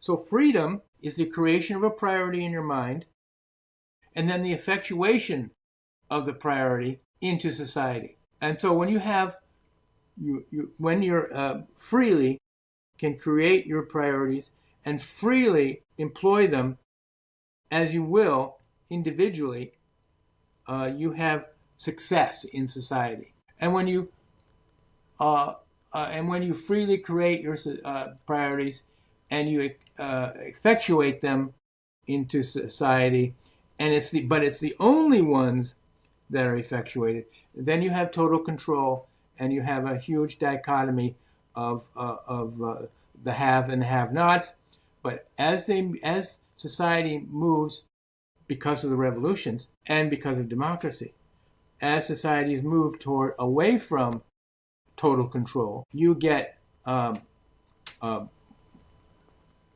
So freedom is the creation of a priority in your mind, and then the effectuation of the priority into society. And so when you have when you're freely can create your priorities and freely employ them as you will individually, you have success in society. And when you freely create your priorities and you effectuate them into society, and it's the only ones that are effectuated, then you have total control, and you have a huge dichotomy of the have and have-nots. But as society moves, because of the revolutions and because of democracy, as societies move away from total control, you get uh,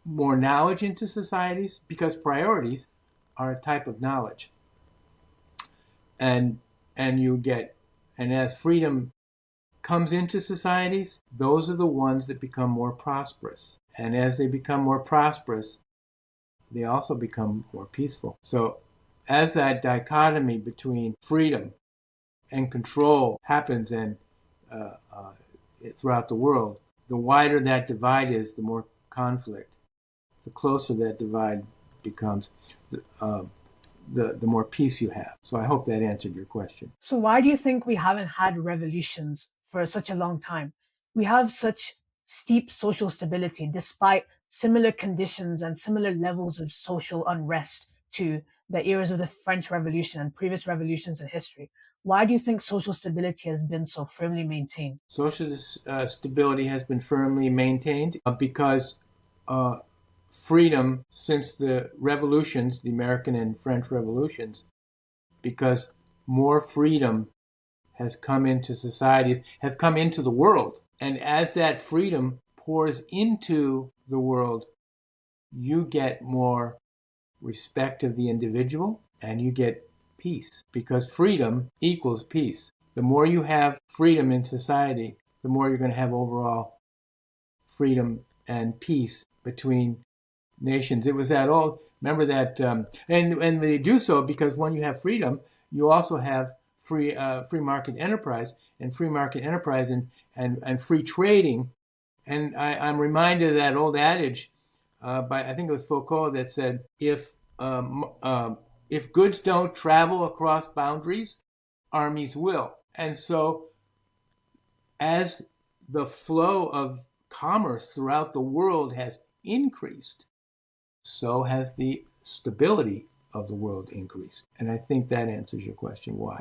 more knowledge into societies, because priorities are a type of knowledge, and as freedom comes into societies, those are the ones that become more prosperous, and as they become more prosperous, they also become more peaceful. So as that dichotomy between freedom and control happens uh, uh, throughout the world, the wider that divide is, the more conflict. The closer that divide becomes, uh, the more peace you have. So I hope that answered your question. So why do you think we haven't had revolutions for such a long time? We have such steep social stability despite similar conditions and similar levels of social unrest to the eras of the French Revolution and previous revolutions in history. Why do you think social stability has been so firmly maintained? Social stability has been firmly maintained because uh, freedom, since the revolutions, the American and French revolutions, because more freedom has come into societies, have come into the world. And as that freedom pours into the world, you get more respect of the individual and you get peace, because freedom equals peace. The more you have freedom in society, the more you're going to have overall freedom and peace between nations. It was that old, remember that, and they do so because when you have freedom, you also have free market enterprise, and free market enterprise and free trading. And I'm reminded of that old adage by, I think it was Foucault, that said, if goods don't travel across boundaries, armies will. And so as the flow of commerce throughout the world has increased, so has the stability of the world increased. And I think that answers your question, why.